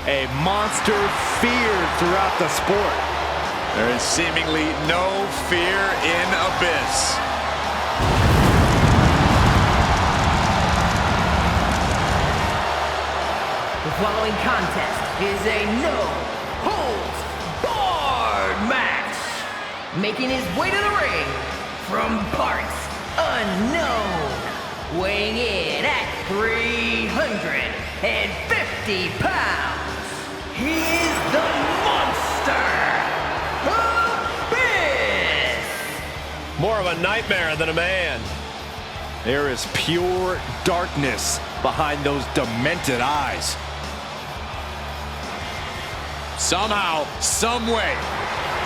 A monster feared throughout the sport. There is seemingly no fear in Abyss. The following contest is a no-holds-barred match. Making his way to the ring from parts unknown. Weighing in at 350 pounds. He is the monster, Abyss! More of a nightmare than a man. There is pure darkness behind those demented eyes. Somehow, some way,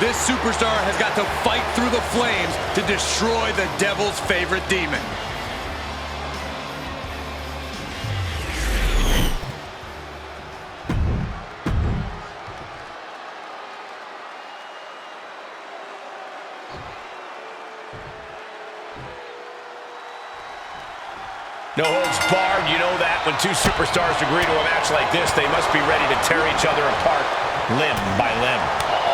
this superstar has got to fight through the flames to destroy the devil's favorite demon. No holds barred, you know that. When two superstars agree to a match like this, they must be ready to tear each other apart, limb by limb.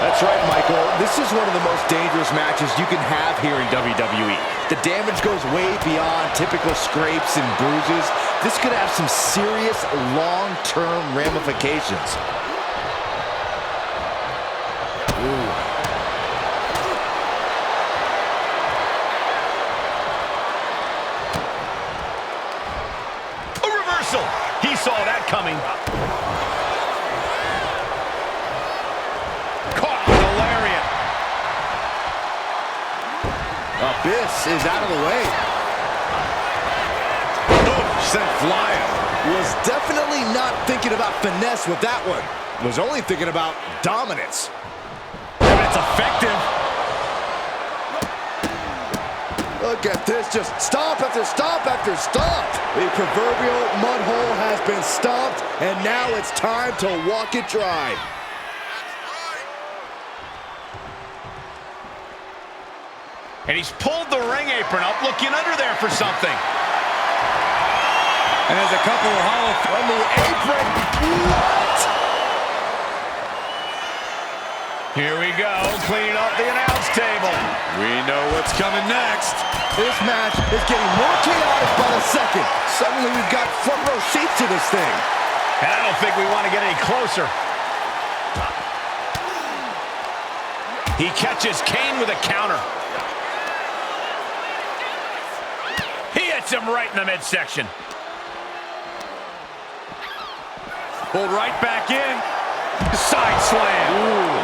That's right, Michael. This is one of the most dangerous matches you can have here in WWE. The damage goes way beyond typical scrapes and bruises. This could have some serious long-term ramifications. Ooh. He saw that coming. Caught with a lariat. Abyss is out of the way. Oh, sent flying. Was definitely not thinking about finesse with that one. Was only thinking about dominance. And it's effective. Look at this, just stomp after stomp after stomp. The proverbial mud hole has been stomped, and now it's time to walk it dry. And he's pulled the ring apron up, looking under there for something. And there's a couple of hollow On the apron. What? Here we go, cleaning up the announce table. We know what's coming next. This match is getting more chaotic by the second. Suddenly we've got front row seats to this thing. And I don't think we want to get any closer. He catches Kane with a counter. He hits him right in the midsection. Pulled right back in. Side slam. Ooh.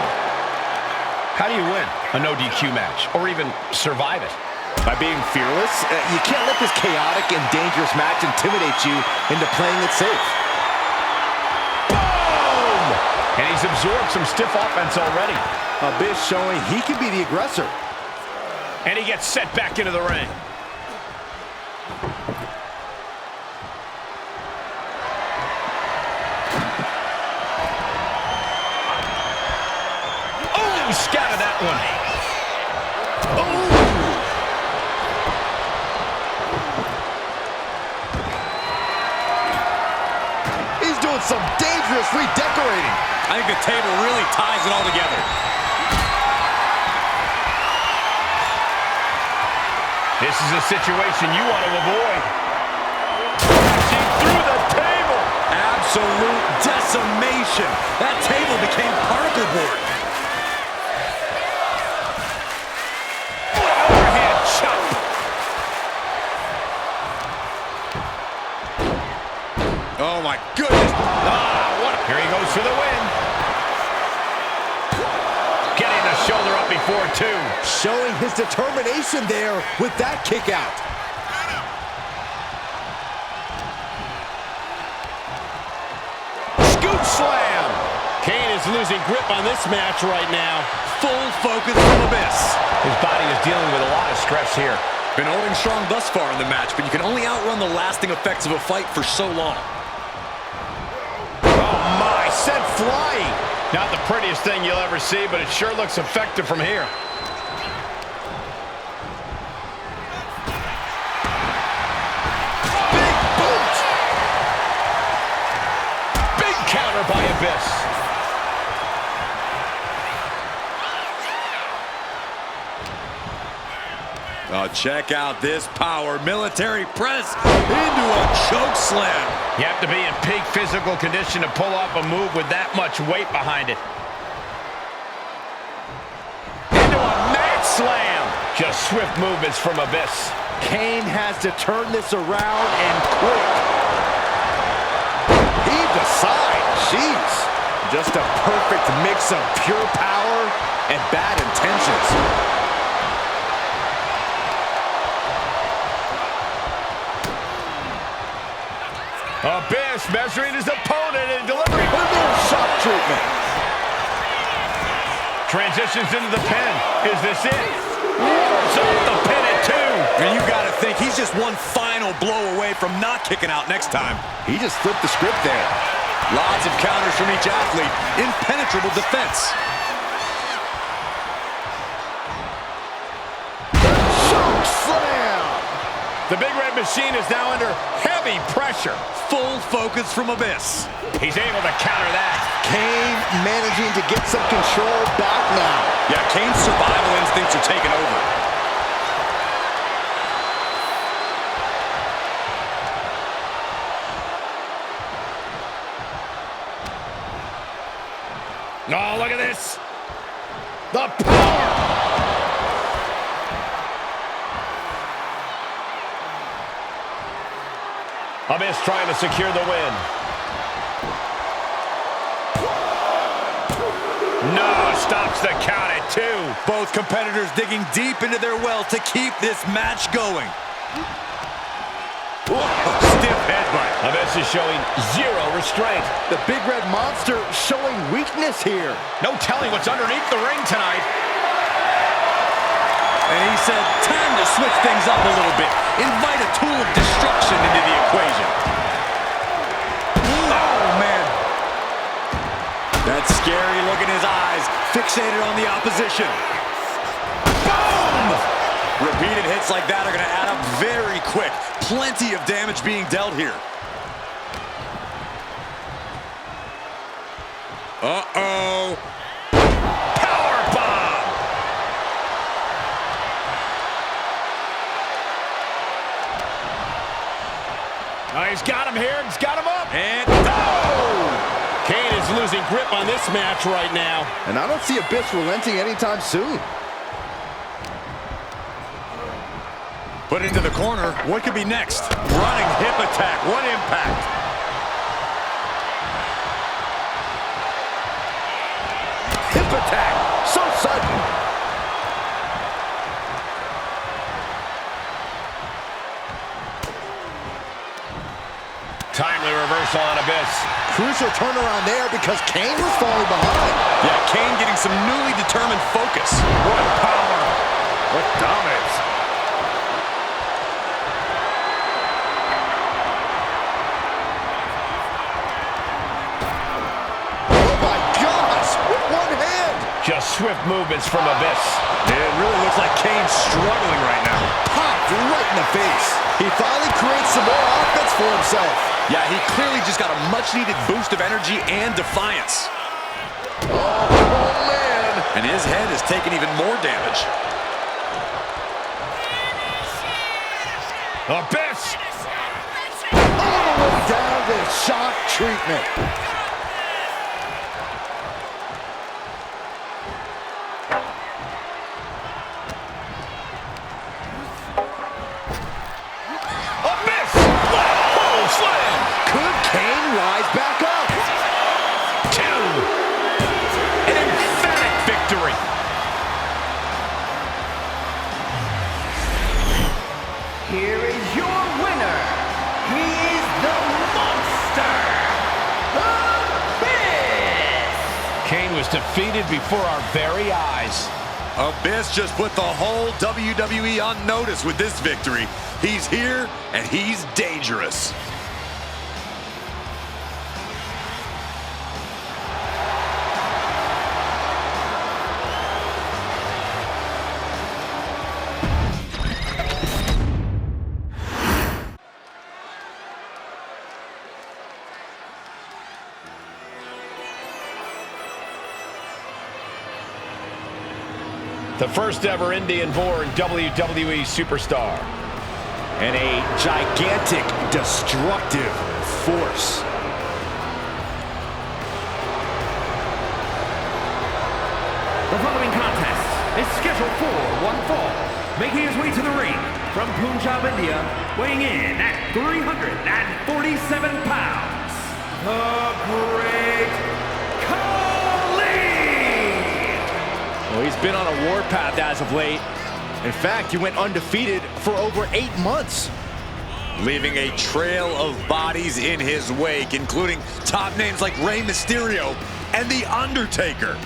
How do you win a no DQ match, or even survive it? By being fearless. You can't let this chaotic and dangerous match intimidate you into playing it safe. Boom! And he's absorbed some stiff offense already. Abyss showing he can be the aggressor. And he gets set back into the ring. Oh, scattered that one. Oh! He's doing some dangerous redecorating. I think the table really ties it all together. This is a situation you want to avoid. Crashing through the table. Absolute decimation. That table became particle board. Overhead chop. Oh my goodness. Here he goes for the win. Getting the shoulder up before two. Showing his determination there with that kick out. Scoop slam. Kane is losing grip on this match right now. Full focus from Abyss. His body is dealing with a lot of stress here. Been holding strong thus far in the match, but you can only outrun the lasting effects of a fight for so long. Oh my, sent flying. Not the prettiest thing you'll ever see, but it sure looks effective from here. Abyss. Oh, check out this power. Military press into a choke slam. You have to be in peak physical condition to pull off a move with that much weight behind it. Into a mat slam. Just swift movements from Abyss. Kane has to turn this around and quick. Heave aside. Jeez. Just a perfect mix of pure power and bad intentions. Abyss measuring his opponent and delivering A little shock treatment. transitions into the pin. Is this it? Wards off the pin at 2. And you got to think he's just one final blow away from not kicking out next time. He just flipped the script there. Lots of counters from each athlete. Impenetrable defense. Choke slam. The Big Red Machine is now under heavy pressure. Full focus from Abyss. He's able to counter that. Kane managing to get some control back now. Yeah, Kane's survival instincts are taking over. Oh, look at this. The power. Abyss trying to secure the win. No, stops the count at 2. Both competitors digging deep into their well to keep this match going. Whoa, stiff headbutt. Abyss is showing zero restraint. The Big Red Monster showing weakness here. No telling what's underneath the ring tonight. And he said, time to switch things up a little bit. Invite a tool of destruction into the equation. Oh, man. That scary look in his eyes, fixated on the opposition. Boom! Repeated hits like that are going to add up very quick. Plenty of damage being dealt here. Uh-oh. Powerbomb. Oh, he's got him here. He's got him up. And Kane is losing grip on this match right now. And I don't see Abyss relenting anytime soon. put into the corner. What could be next? Running hip attack. What impact? Hip attack. So sudden. Timely reversal on Abyss. Crucial turnaround there because Kane was falling behind. Yeah, Kane getting some newly determined focus. What power. What dominance. Oh my gosh, with one hand. Just swift movements from Abyss. It really looks like Kane's struggling right now. Popped right in the face. He finally creates some more offense for himself. Yeah, he clearly just got a much-needed boost of energy and defiance. Oh man. And his head is taking even more damage. Abyss! All the way down to shock treatment. Abyss! Whoa, slam! Could Kane rise back up? 2. An emphatic victory. Here is your winner. He is the monster, Abyss! Kane was defeated before our very eyes. Abyss just put the whole WWE on notice with this victory. He's here, and he's dangerous. The first ever Indian-born WWE superstar. And a gigantic, destructive force. The following contest is scheduled for one fall. Making his way to the ring from Punjab, India, weighing in at 347 pounds, the Great Khali! Well, he's been on a warpath as of late. In fact, he went undefeated for over 8 months. Leaving a trail of bodies in his wake, including top names like Rey Mysterio and The Undertaker.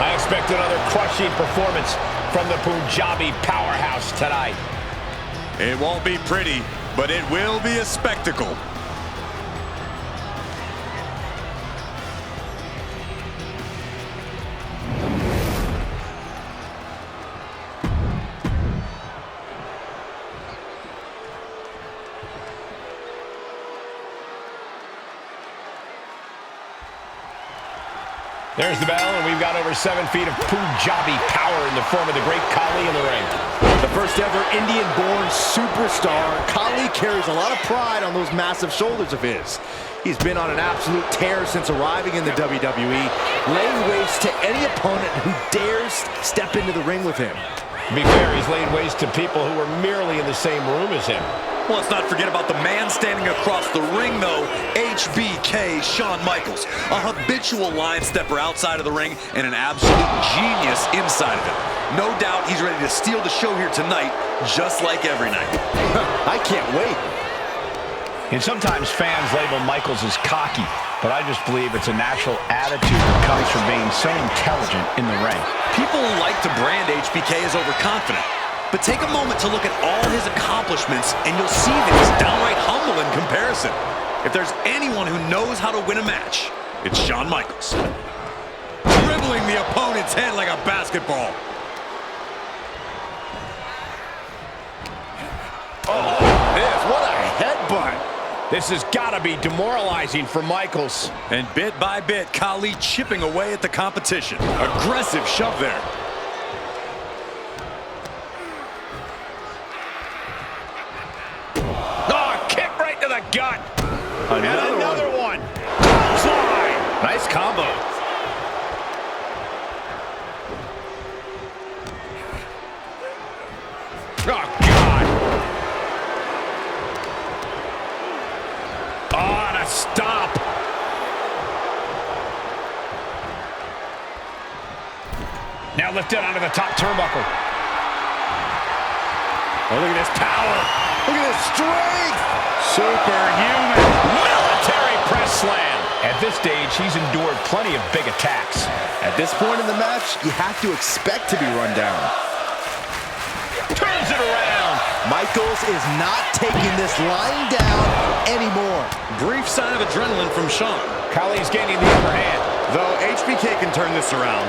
I expect another crushing performance from the Punjabi powerhouse tonight. It won't be pretty, but it will be a spectacle. There's the bell, and we've got over 7 feet of Punjabi power in the form of the Great Khali in the ring. The first ever Indian-born superstar, Khali carries a lot of pride on those massive shoulders of his. He's been on an absolute tear since arriving in the WWE, laying waste to any opponent who dares step into the ring with him. To be fair, he's laid waste to people who were merely in the same room as him. Well, let's not forget about the man standing across the ring, though, HBK Shawn Michaels. A habitual line stepper outside of the ring and an absolute genius inside of it. No doubt he's ready to steal the show here tonight, just like every night. I can't wait. And sometimes fans label Michaels as cocky, but I just believe it's a natural attitude that comes from being so intelligent in the ring. People like to brand HBK as overconfident. But take a moment to look at all his accomplishments, and you'll see that he's downright humble in comparison. If there's anyone who knows how to win a match, it's Shawn Michaels. Dribbling the opponent's head like a basketball. Oh, what a headbutt. This has got to be demoralizing for Michaels. And bit by bit, Khali chipping away at the competition. Aggressive shove there. Gut. Another one. Nice combo. Oh, God. Oh, and a stop. Now lifted onto the top turnbuckle. Oh, look at this power. Look at this strength. Superhuman military press slam. At this stage, he's endured plenty of big attacks. At this point in the match, you have to expect to be run down. Turns it around. Michaels is not taking this lying down anymore. Brief sign of adrenaline from Shawn. Khali's gaining the upper hand. Though HBK can turn this around.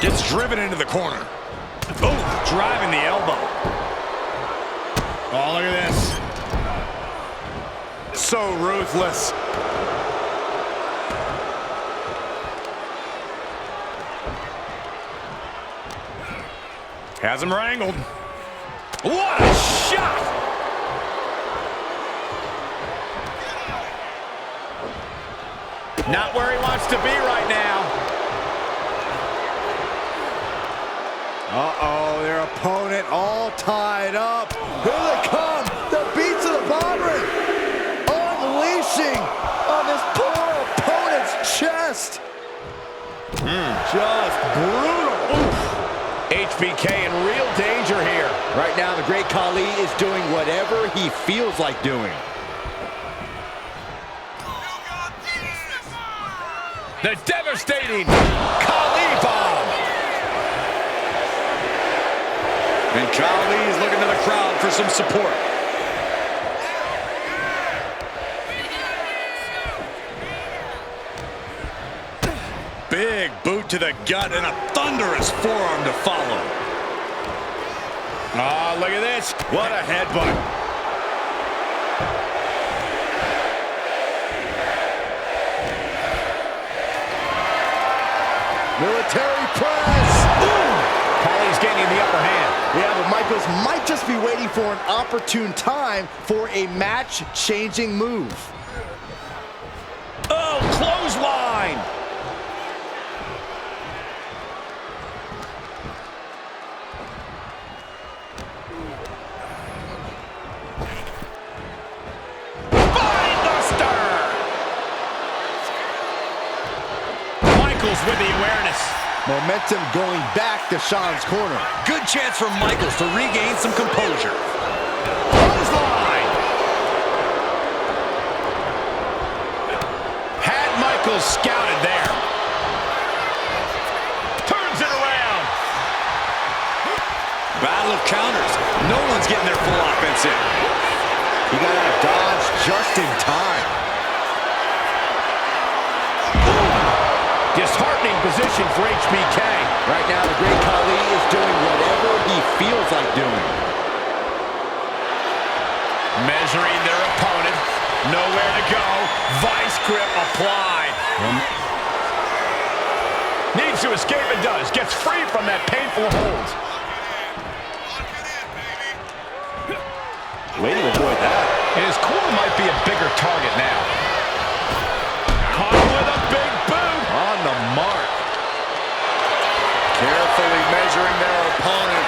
Gets driven into the corner. Oh, driving the elbow. Oh, look at this. So ruthless. Has him wrangled. What a shot! Not where he wants to be right now. Uh-oh, their opponent all tied up. Here they come, the beats of the Bomber, unleashing on this poor opponent's chest. Just brutal. Oof. HBK in real danger here. Right now, the Great Khali is doing whatever he feels like doing. The devastating Khali bomb. And Khali's looking to the crowd for some support. Big boot to the gut and a thunderous forearm to follow. Oh, look at this. What a headbutt. Military press. Khali's gaining the upper hand. Yeah, but Michaels might just be waiting for an opportune time for a match-changing move. Oh, clothesline. With the awareness. Momentum going back to Sean's corner. Good chance for Michaels to regain some composure. Clothesline. Had Michaels scouted there. Turns it around. Battle of counters. No one's getting their full offense in. He got out of dodge just in time. Disheartening position for HBK. Right now, the Great Khali is doing whatever he feels like doing. Measuring their opponent. Nowhere to go. Vice grip applied. Needs to escape and does. Gets free from that painful hold. Way to avoid that. And his core might be a bigger target now. Caught with a big boot. On the mark. Carefully measuring their opponent.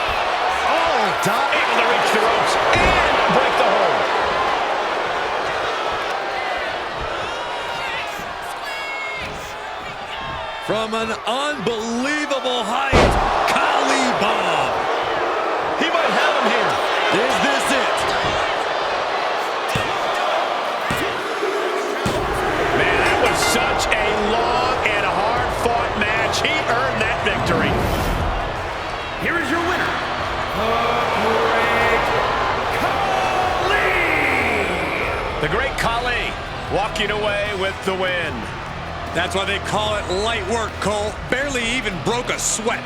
Oh, top. Able to reach the ropes and break the hold. From an unbelievable height, Khali bomb. He might have him here. Is this it? Man, that was such a long and hard-fought match. He earned that victory. Here is your winner, the Great Khali! The Great Khali walking away with the win. That's why they call it light work, Cole. Barely even broke a sweat.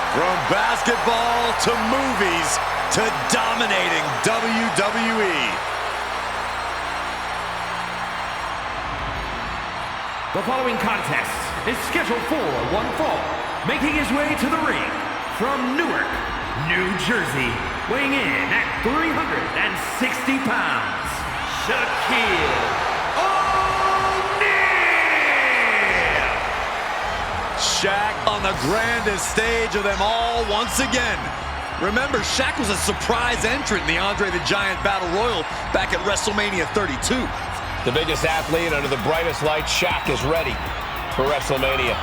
From basketball to movies to dominating WWE. The following contest is scheduled for one fall. Making his way to the ring from Newark, New Jersey, weighing in at 360 pounds, Shaquille Shaq on the grandest stage of them all once again. Remember, Shaq was a surprise entrant in the Andre the Giant Battle Royal back at WrestleMania 32. The biggest athlete under the brightest light, Shaq, is ready for WrestleMania.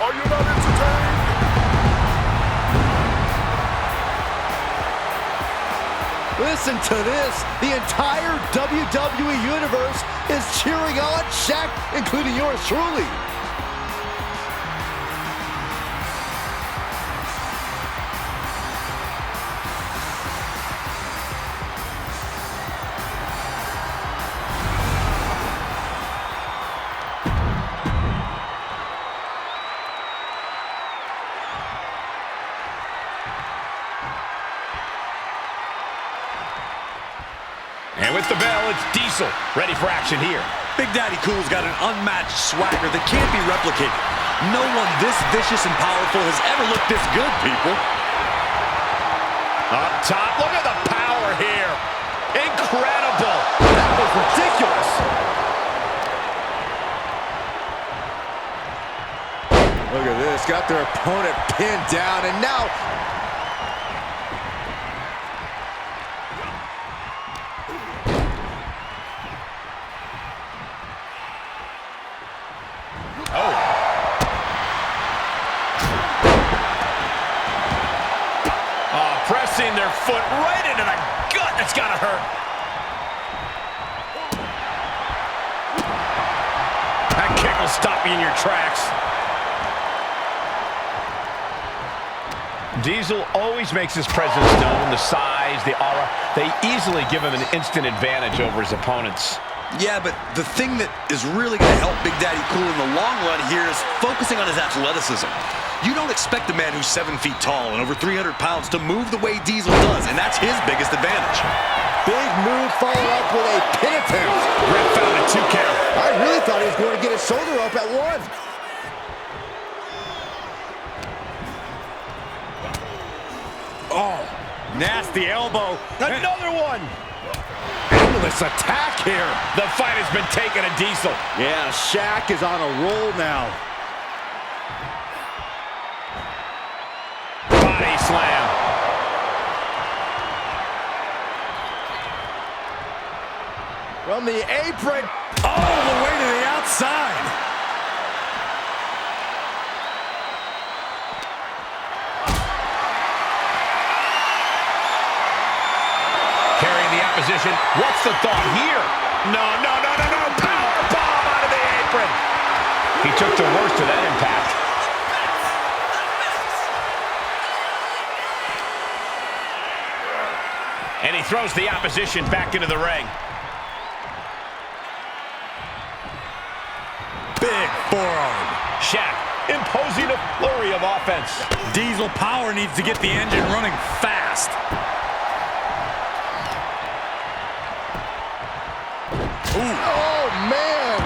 Are you not entertained? Listen to this. The entire WWE Universe is cheering on Shaq, including yours truly. And with the bell, it's Diesel, ready for action here. Big Daddy Cool's got an unmatched swagger that can't be replicated. No one this vicious and powerful has ever looked this good, people. Up top, look at the power here. Incredible. That was ridiculous. Look at this, got their opponent pinned down, and now... Pressing their foot right into the gut. That's gotta hurt. That kick will stop you in your tracks. Diesel always makes his presence known, the size, the aura. They easily give him an instant advantage over his opponents. Yeah, but the thing that is really going to help Big Daddy Cool in the long run here is focusing on his athleticism. You don't expect a man who's 7 feet tall and over 300 pounds to move the way Diesel does, and that's his biggest advantage. Big move followed up with a pin attempt. Rip found a 2 count. I really thought he was going to get his shoulder up at 1. Oh, nasty elbow. Another one. Endless attack here. The fight has been taken to Diesel. Yeah, Shaq is on a roll now. Body slam. From the apron. All the way to the outside. Carrying the opposition. What's the thought here? No. Power bomb out of the apron. He took the worst of that impact. And he throws the opposition back into the ring. Big forearm. Shaq imposing a flurry of offense. Diesel power needs to get the engine running fast. Ooh. Oh, man.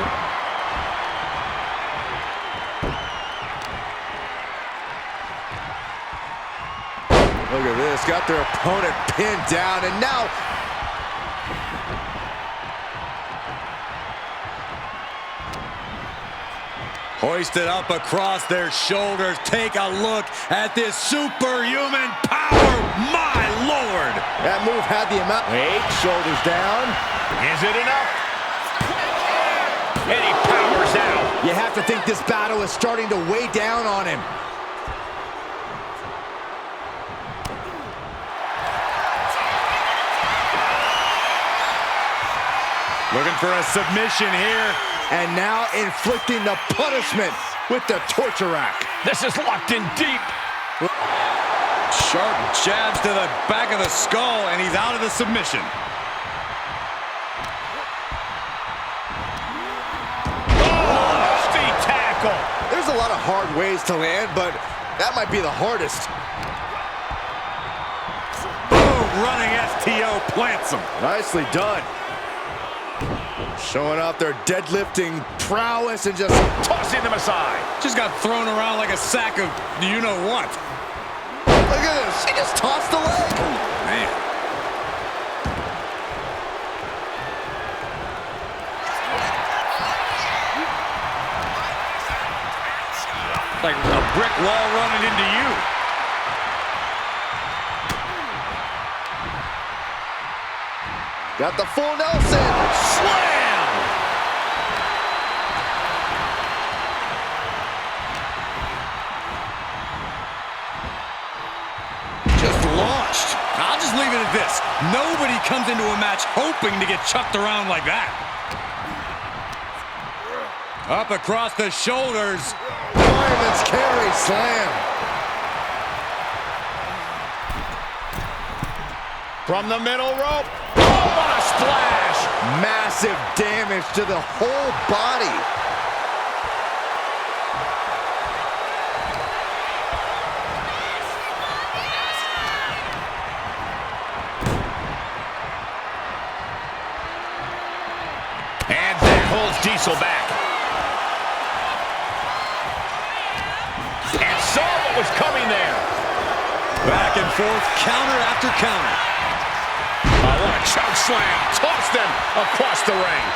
Look at this. Got their opponent pinned down, and now... Hoisted up across their shoulders. Take a look at this superhuman power. My Lord. That move had the amount... Wait, shoulders down. Is it enough? And he powers out. You have to think this battle is starting to weigh down on him. Looking for a submission here. And now inflicting the punishment with the torture rack. This is locked in deep. Sharp jabs to the back of the skull, and he's out of the submission. Nasty tackle. There's a lot of hard ways to land, but that might be the hardest. Boom, running STO plants him. Nicely done. Showing off their deadlifting prowess and just Tossing them aside. Just got thrown around like a sack of you-know-what. look at this. She just tossed the leg. Oh, man. Like a brick wall running into you. Got the full Nelson. Slam! Just launched. I'll just leave it at this. Nobody comes into a match hoping to get chucked around like that. Up across the shoulders. Fireman's carry slam. From the middle rope. Oh, what a splash. Massive damage to the whole body. Diesel back. And saw what was coming there. Back and forth, counter after counter. Oh, what a choke slam. Tossed him across the ring.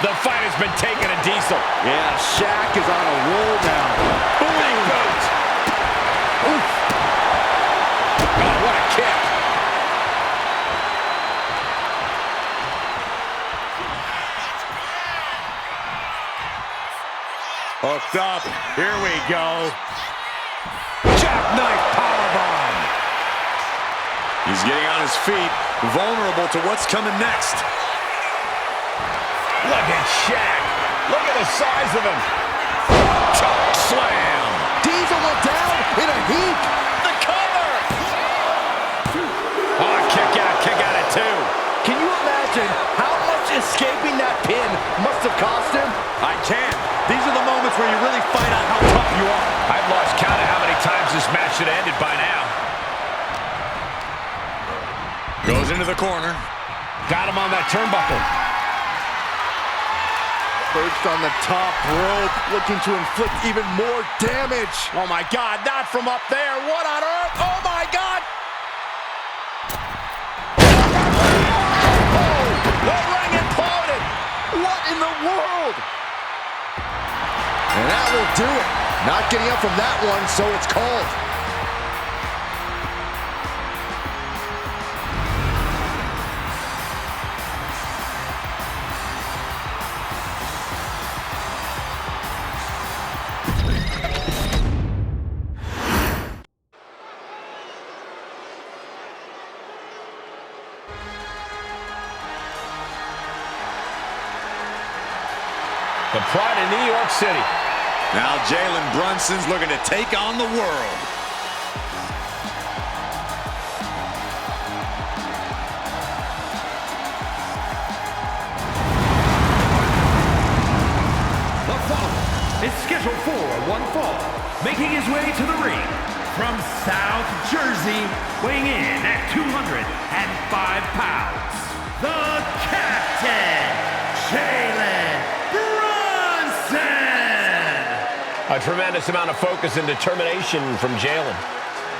The fight has been taken to Diesel. Yeah, Shaq is on a roll now. Big boot. Oof. Oh, what a kick. Hooked up. Here we go. Jackknife powerbomb. He's getting on his feet, vulnerable to what's coming next. Look at Shaq. Look at the size of him. Choke slam. Diesel went down in a heap. The cover. Oh, kick out at two. Can you imagine how much escaping that pin must have cost him? I can. These are the moments where you really find out how tough you are. I've lost count of how many times this match should have ended by now. Goes into the corner. Got him on that turnbuckle. Perched on the top rope, looking to inflict even more damage. Oh, my God, not from up there. What on earth? Oh, my God. Oh, the ring imploded. What in the world? And that will do it. Not getting up from that one, so it's called. The pride of New York City. Now Jalen Brunson's looking to take on the world. The following is scheduled for one fall, making his way to the ring from South Jersey, weighing in at 205 pounds, the Captain, Jalen Brunson. A tremendous amount of focus and determination from Jalen.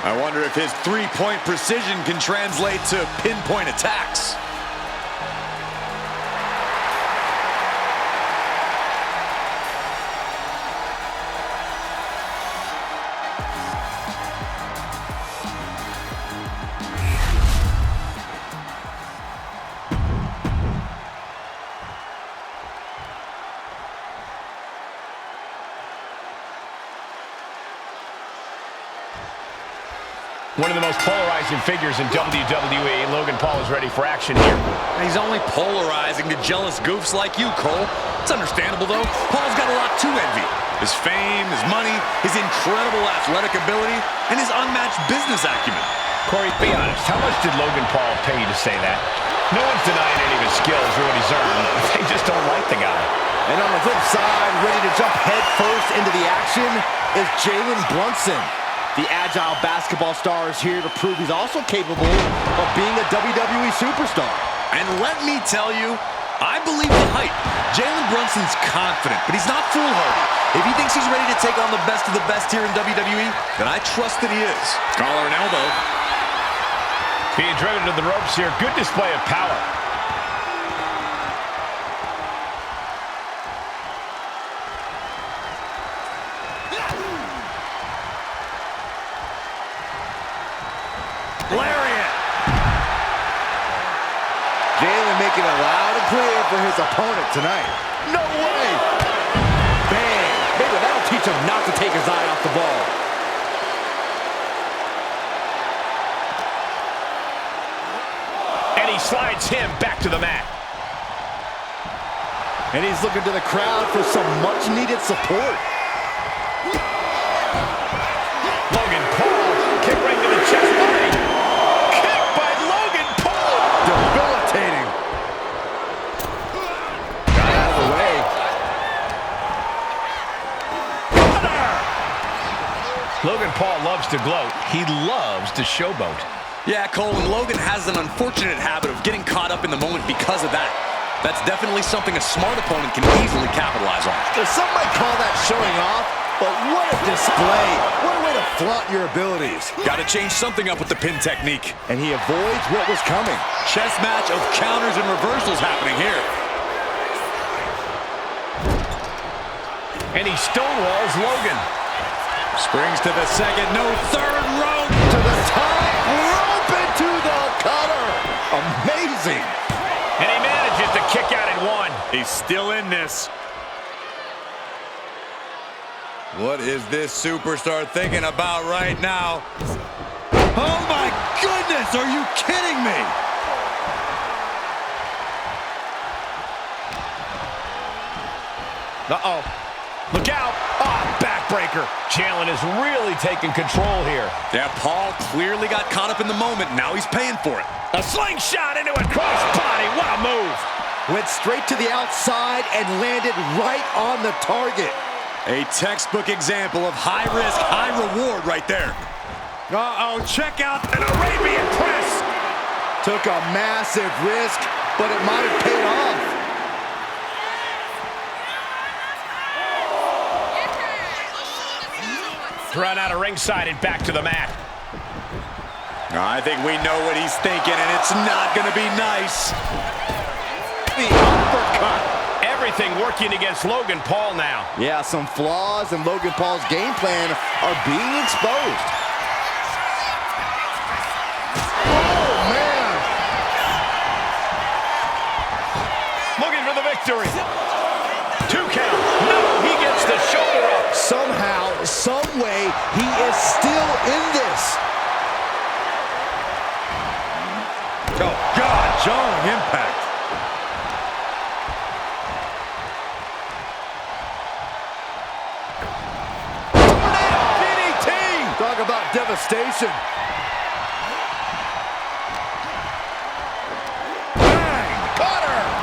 I wonder if his three-point precision can translate to pinpoint attacks. One of the most polarizing figures in WWE, Logan Paul is ready for action here. He's only polarizing to jealous goofs like you, Cole. It's understandable, though. Paul's got a lot to envy. His fame, his money, his incredible athletic ability, and his unmatched business acumen. Corey, be honest, how much did Logan Paul pay you to say that? No one's denying any of his skills or what he's earned. They just don't like the guy. And on the flip side, ready to jump head first into the action is Jalen Brunson. The agile basketball star is here to prove he's also capable of being a WWE superstar. And let me tell you, I believe the hype. Jalen Brunson's confident, but he's not foolhardy. If he thinks he's ready to take on the best of the best here in WWE, then I trust that he is. Collar and elbow. Being driven to the ropes here. Good display of power. Lariat. Jalen making it loud and clear for his opponent tonight. No way! Bang! Maybe that'll teach him not to take his eye off the ball. And he slides him back to the mat. And he's looking to the crowd for some much-needed support. Logan Paul, kick right to the chest body. Kick by Logan Paul. Debilitating. Got out of the way. Logan Paul loves to gloat. He loves to showboat. Yeah, Cole, and Logan has an unfortunate habit of getting caught up in the moment because of that. That's definitely something a smart opponent can easily capitalize on. Some might call that showing off, but what a display. What a way to flaunt your abilities. Got to change something up with the pin technique. And he avoids what was coming. Chess match of counters and reversals happening here. And he stonewalls Logan. Springs to the second, no third rope. To the top rope into the cutter. Amazing. And he manages to kick out at one. He's still in this. What is this superstar thinking about right now? Oh my goodness, are you kidding me? Uh-oh. Look out. Oh, backbreaker. Jalen is really taking control here. Yeah, Paul clearly got caught up in the moment. Now he's paying for it. A slingshot into a crossbody. What a move. Went straight to the outside and landed right on the target. A textbook example of high risk, high reward right there. Uh-oh, check out an Arabian press. Took a massive risk, but it might have paid off. Run out of ringside and back to the mat. I think we know what he's thinking, and it's not going to be nice. The uppercut. Everything working against Logan Paul now. Yeah, some flaws in Logan Paul's game plan are being exposed. Oh, man. Looking for the victory. 2 count. No, he gets the shoulder up. Somehow, some way, he is still in this. Oh, God, jarring impact. DDT! Talk about devastation.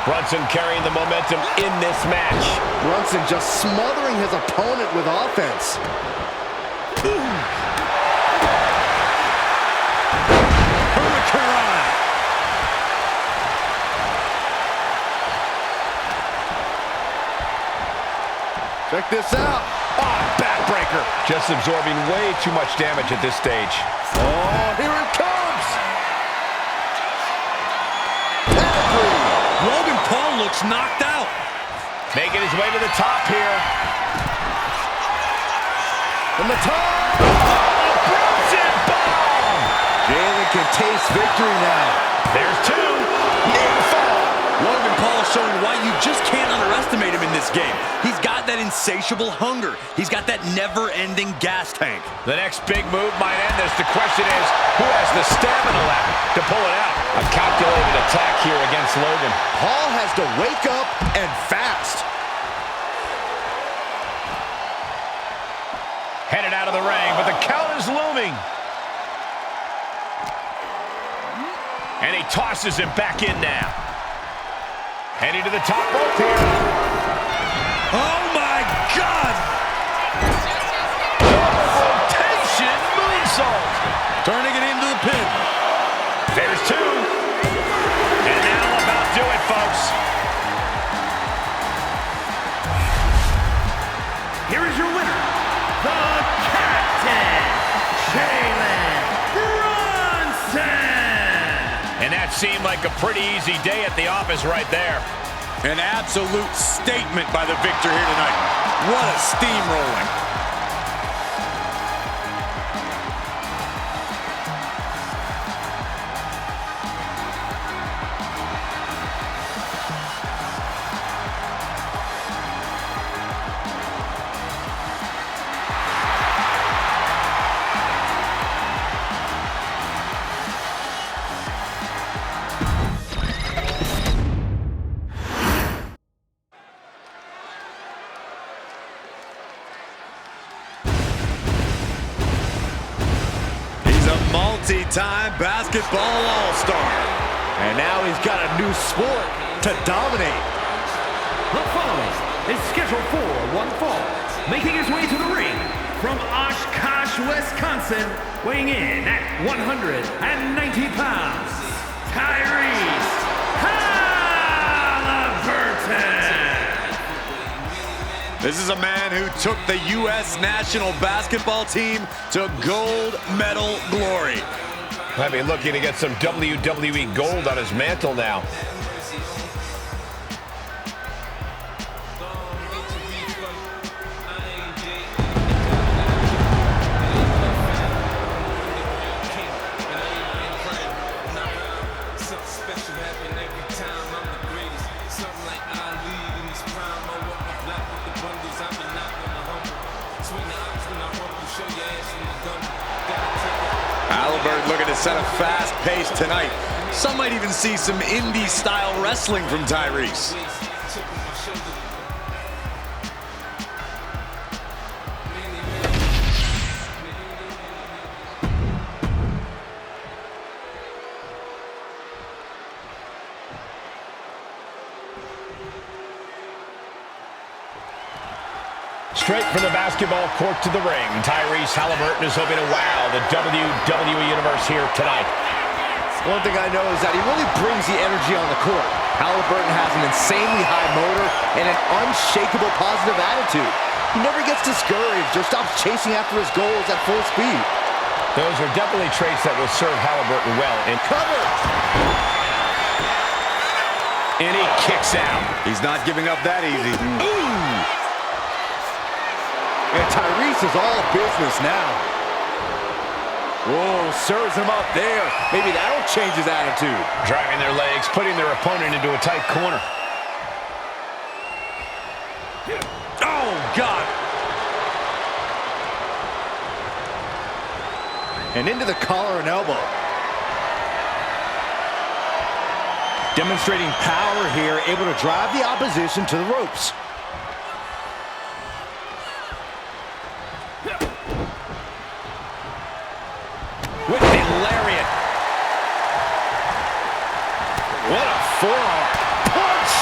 Brunson carrying the momentum in this match. Brunson just smothering his opponent with offense. Hurricane. Check this out. Oh, backbreaker. Just absorbing way too much damage at this stage. Oh, here it comes. Logan Paul looks knocked out. Making his way to the top here. From the top. Brunson bomb. Jalen can taste victory now. There's 2. Near fall. Logan Paul showing why you just can't underestimate him in this game. He's got that insatiable hunger. He's got that never-ending gas tank. The next big move might end this. The question is, who has the stamina left to pull it out? A calculated attack here against Logan. Paul has to wake up and fast. Headed out of the ring, but the count is looming. And he tosses him back in now. Heading to the top rope here. Oh, my God! Rotation moonsault. Turning it into the pin. There's 2. And that'll about do it, folks. Here is your winner, the Captain, Jalen Brunson. And that seemed like a pretty easy day at the office right there. An absolute statement by the victor here tonight. What a steamrolling. Multi-time basketball all-star. And now he's got a new sport to dominate. The following is scheduled for one fall. Making his way to the ring from Oshkosh, Wisconsin, weighing in at 190 pounds, Tyrese Haliburton. This is a man who took the U.S. national basketball team to gold medal glory. Might be looking to get some WWE gold on his mantle now. Haliburton looking to set a fast pace tonight. Some might even see some indie-style wrestling from Tyrese. Straight from the basketball court to the ring, Tyrese Haliburton is hoping to wow the WWE Universe here tonight. One thing I know is that he really brings the energy on the court. Haliburton has an insanely high motor and an unshakable positive attitude. He never gets discouraged or stops chasing after his goals at full speed. Those are definitely traits that will serve Haliburton well. And Covered! And he kicks out. He's not giving up that easy. Ooh! And Tyrese is all business now. Whoa, serves him up there. Maybe that'll change his attitude. Driving their legs, putting their opponent into a tight corner. Oh, God. And into the collar and elbow. Demonstrating power here, able to drive the opposition to the ropes. With the lariat. What a forearm. Punch!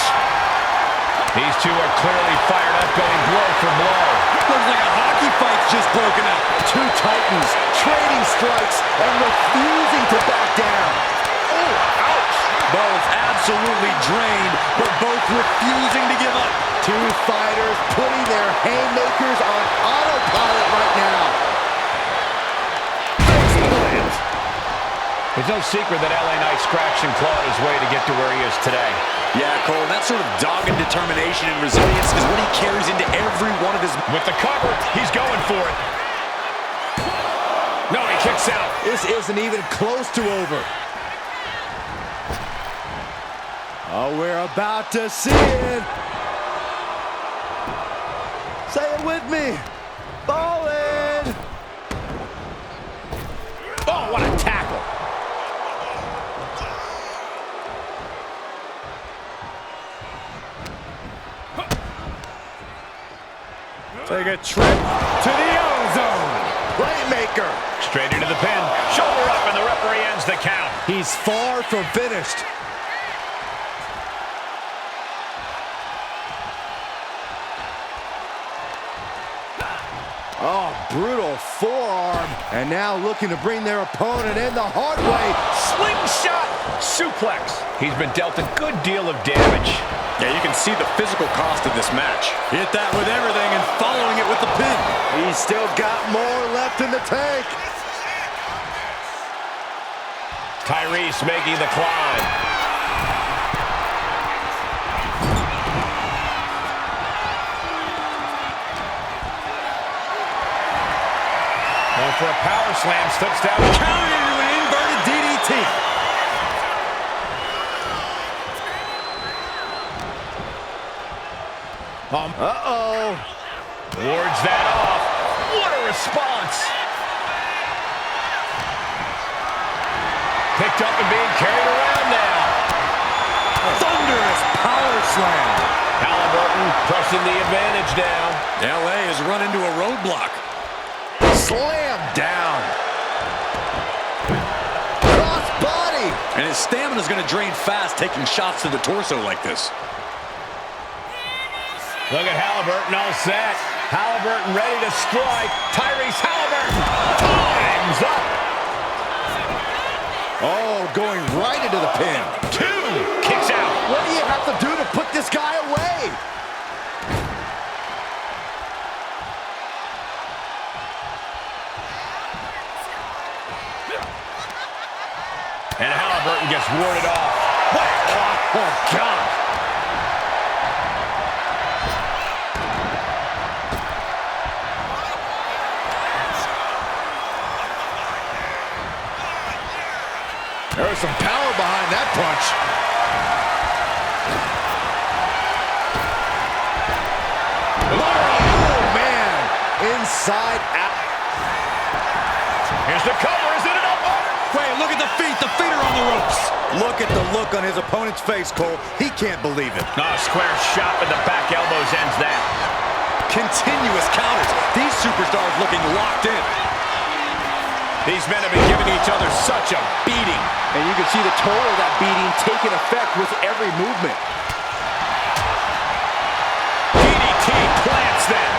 These two are clearly fired up, going blow for blow. Looks like a hockey fight's just broken out. Two titans trading strikes and refusing to back down. Oh, ouch! Both absolutely drained, but both refusing to give up. Two fighters putting their haymakers on autopilot right now. It's no secret that LA Knight scratched and clawed his way to get to where he is today. Yeah, Cole, that sort of dogged determination and resilience is what he carries into every one of his... With the cover, he's going for it. No, he kicks out. This isn't even close to over. Oh, we're about to see it. Say it with me. Ballin'. Oh, what a tackle. Take a trip to the ozone. Playmaker. Straight into the pin. Shoulder up, and the referee ends the count. He's far from finished. Oh, brutal forearm. And now looking to bring their opponent in the hard way. Slingshot suplex. He's been dealt a good deal of damage. Yeah, you can see the physical cost of this match. Hit that with everything and following it with the pin. He's still got more left in the tank. Tyrese making the climb. Going for a power slam, slips down. Countered into an inverted DDT. Uh-oh. Wards that off. What a response. Picked up and being carried around now. Thunderous power slam. Haliburton pressing the advantage down. LA has run into a roadblock. Slam down. Cross body. And his stamina is going to drain fast taking shots to the torso like this. Look at Haliburton all set. Haliburton ready to strike. Tyrese Haliburton. Time's up. Oh, going right into the pin. Two. Kicks out. What do you have to do to put this guy away? just warded off. Whack! Oh, God. There's some power behind that punch. Oh, man. Inside out. Here's the cover. Is it enough? Wait, look at the feet. The feet are on the ropes. Look at the look on his opponent's face, Cole. He can't believe it. Square shot with the back elbows ends that. Continuous counters. These superstars looking locked in. These men have been giving each other such a beating. And you can see the toll of that beating taking effect with every movement. DDT plants them.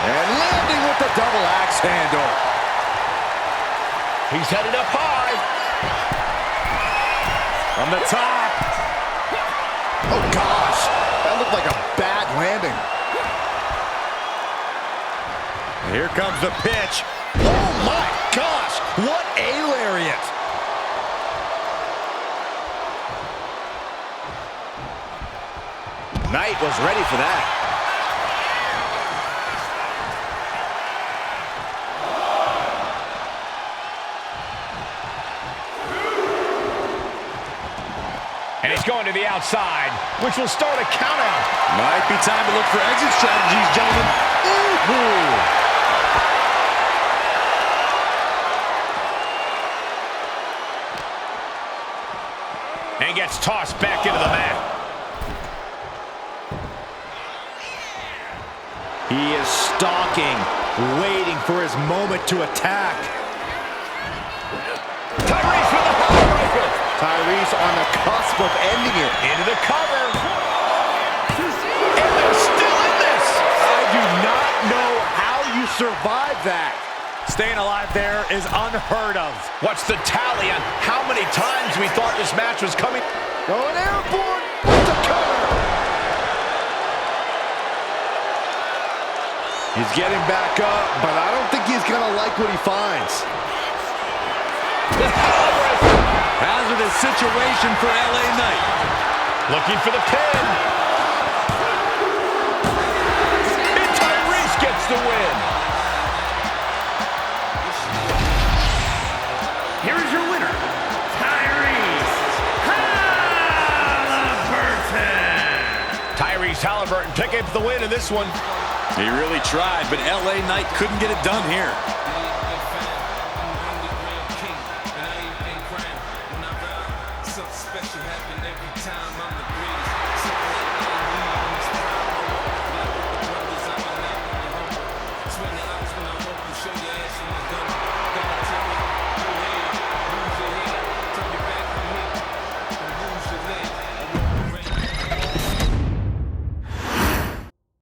And landing with the double axe handle. He's headed up high. From the top. Oh, gosh. That looked like a bad landing. Here comes the pitch. Oh, my gosh. What a lariat. Knight was ready for that. And he's going to the outside, which will start a count-out. Might be time to look for exit strategies, gentlemen. Ooh. And gets tossed back into the mat. He is stalking, waiting for his moment to attack. Tyrese with the heartbreaker. Tyrese on the cusp of ending it. Into the cover. And they're still in this. I do not know how you survive that. Staying alive there is unheard of. What's the tally on how many times we thought this match was coming? Going airborne with the cover. He's getting back up, but I don't think he's going to like what he finds. Hazardous situation for LA Knight. Looking for the pin. And Tyrese gets the win. Here is your winner, Tyrese Haliburton. Tyrese Haliburton picking up the win in this one. He really tried, but LA Knight couldn't get it done here.